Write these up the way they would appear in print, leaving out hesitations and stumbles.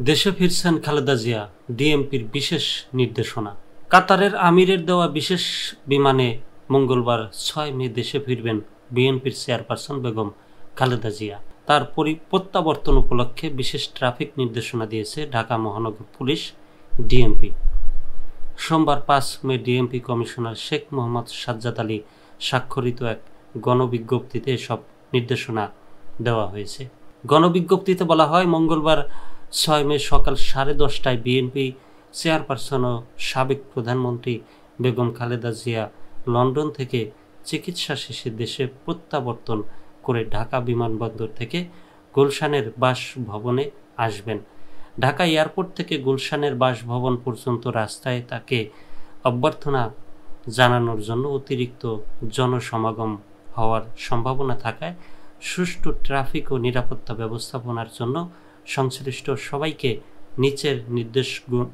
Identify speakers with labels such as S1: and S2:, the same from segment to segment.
S1: দেশে ফিরছেন খালেদা জিয়া, ডিএমপির বিশেষ নির্দেশনা। কাতারের আমিরের দেওয়া বিশেষ বিমানে মঙ্গলবার ৬ মে দেশে ফিরবেন বিএনপির চেয়ারপারসন বেগম খালেদা জিয়া। তার প্রত্যাবর্তন উপলক্ষে বিশেষ ট্রাফিক নির্দেশনা দিয়েছে ঢাকা মহানগর পুলিশ ডিএমপি। সোমবার ৫ মে ডিএমপি কমিশনার শেখ মোহাম্মদ সাজ্জাদ আলী স্বাক্ষরিত এক গণবিজ্ঞপ্তিতে এসব নির্দেশনা দেওয়া হয়েছে। গণবিজ্ঞপ্তিতে বলা হয়, মঙ্গলবার ৬ মে সকাল 10:30টায় বিএনপি চেয়ারপারসন ও সাবেক প্রধানমন্ত্রী বেগম খালেদা জিয়া লন্ডন থেকে চিকিৎসা শেষে দেশে প্রত্যাবর্তন করে ঢাকা বিমানবন্দর থেকে গুলশানের বাসভবনে আসবেন। ঢাকা এয়ারপোর্ট থেকে গুলশানের বাসভবন পর্যন্ত রাস্তায় তাকে অভ্যর্থনা জানানোর জন্য অতিরিক্ত জনসমাগম হওয়ার সম্ভাবনা থাকায় সুষ্ঠু ট্রাফিক ও নিরাপত্তা ব্যবস্থাপনার জন্য সংশ্লিষ্ট সবাইকে নিচের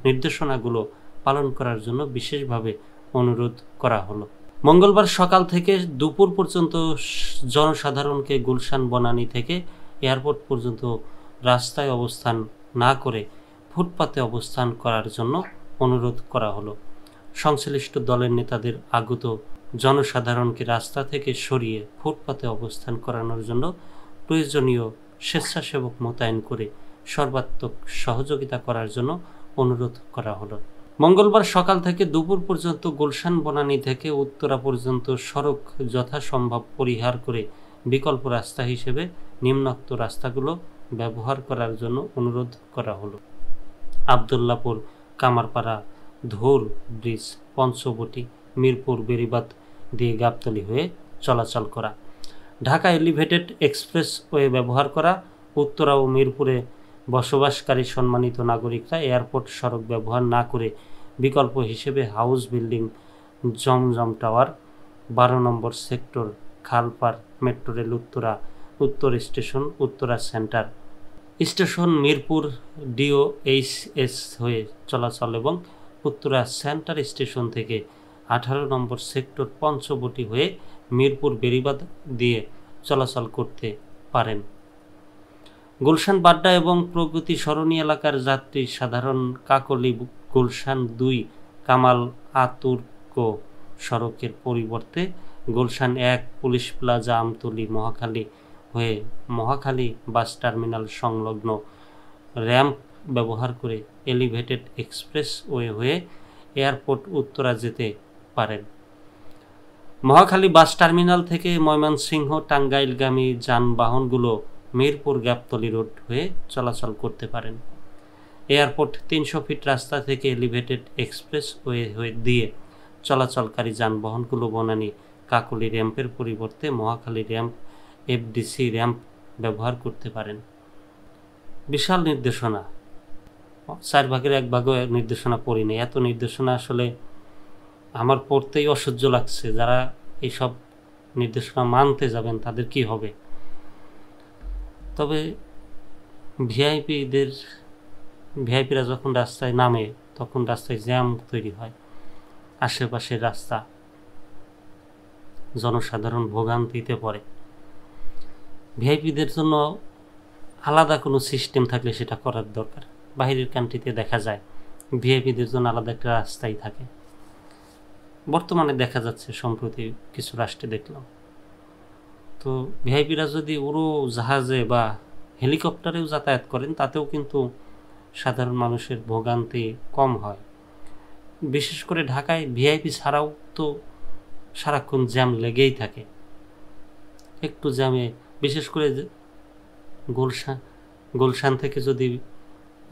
S1: নির্দেশনাগুলো পালন করার জন্য বিশেষভাবে অনুরোধ করা হলো। মঙ্গলবার সকাল থেকে দুপুর পর্যন্ত জনসাধারণকে গুলশান বনানী থেকে এয়ারপোর্ট পর্যন্ত রাস্তায় অবস্থান না করে ফুটপাতে অবস্থান করার জন্য অনুরোধ করা হলো। সংশ্লিষ্ট দলের নেতাদের আগত জনসাধারণকে রাস্তা থেকে সরিয়ে ফুটপাতে অবস্থান করানোর জন্য প্রয়োজনীয় স্বেচ্ছাসেবক মোতায়েন করে সর্বাত্মক সহযোগিতা করার জন্য অনুরোধ করা হলো। মঙ্গলবার সকাল থেকে দুপুর পর্যন্ত গুলশান বনানী থেকে উত্তরা পর্যন্ত সড়ক যথাসম্ভব পরিহার করে বিকল্প রাস্তা হিসেবে নিম্নোক্ত রাস্তাগুলো ব্যবহার করার জন্য অনুরোধ করা হলো। আবদুল্লাপুর, কামারপাড়া, ধুর ব্রিজ, পঞ্চবটি, মিরপুর বেড়িবাঁধ দিয়ে গাবতলী হয়ে চলাচল করা, ঢাকা এলিভেটেড এক্সপ্রেসওয়ে ব্যবহার করা, উত্তরা ও মিরপুরে বসবাসকারী সম্মানিত নাগরিকরা এয়ারপোর্ট সড়ক ব্যবহার না করে বিকল্প হিসেবে হাউস বিল্ডিং, জমজম টাওয়ার, 12 নম্বর সেক্টর, খালপার, মেট্রো রেল উত্তরা, উত্তর station, Uttara centre station, Mirpur DOHS হয়ে চলাচল এবং উত্তরা সেন্টার স্টেশন থেকে 18 নম্বর সেক্টর, পঞ্চবটি হয়ে মিরপুর বেড়িবাঁধ দিয়ে চলাচল করতে পারেন। গুলশান বাড্ডা এবং প্রগতি সরণি এলাকার যাত্রী সাধারণ কাকলী গুলশান 2 কামাল আতুর্ক সড়কের পরিবর্তে গুলশান 1 পুলিশ প্লাজা আমতলী মহাখালী হয়ে মহাখালী বাস টার্মিনাল সংলগ্ন র্যাম্প ব্যবহার করে এলিভেটেড এক্সপ্রেসওয়ে হয়ে এয়ারপোর্ট উত্তরা যেতে পারেন। মহাখালী বাস টার্মিনাল থেকে ময়মনসিংহ টাঙ্গাইলগামী যানবাহনগুলো মিরপুর গাবতলী রোড হয়ে চলাচল করতে পারেন। এয়ারপোর্ট 300 ফিট রাস্তা থেকে এলিভেটেড এক্সপ্রেসওয়ে হয়ে দিয়ে চলাচলকারী যানবাহনগুলো বনানী কাকলী র্যাম্পের পরিবর্তে মহাখালী র্যাম্প FDC র্যাম্প ব্যবহার করতে পারেন। বিশাল নির্দেশনা, 4 ভাগের 1 ভাগও নির্দেশনা পড়ি নেই। এত নির্দেশনা আসলে আমার পড়তেই অসহ্য লাগছে। যারা এইসব নির্দেশনা মানতে যাবেন তাদের কি হবে? তবে ভিআইপিরা যখন রাস্তায় নামে তখন রাস্তায় জ্যাম তৈরি হয়, আশেপাশের রাস্তা জনসাধারণ ভোগান্তিতে পড়ে। ভিআইপিদের জন্য আলাদা কোনো সিস্টেম থাকলে সেটা করার দরকার। বাইরের কান্ট্রিতে দেখা যায় ভিআইপিদের জন্য আলাদা একটা রাস্তাই থাকে। বর্তমানে দেখা যাচ্ছে, সম্প্রতি কিছু রাষ্ট্রে দেখলাম। তো ভিআইপিরা যদি উড়ো জাহাজে বা হেলিকপ্টারেও যাতায়াত করেন তাতেও কিন্তু সাধারণ মানুষের ভোগান্তি কম হয়। বিশেষ করে ঢাকায় ভিআইপি ছাড়াও তো সারাক্ষণ জ্যাম লেগেই থাকে। একটু জ্যামে, বিশেষ করে গুলশান থেকে যদি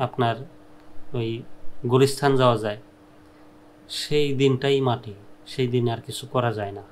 S1: আপনার ওই গুলিস্তান যাওয়া যায়, সেই দিনটাই মাটি, সেই দিন আর কিছু করা যায় না।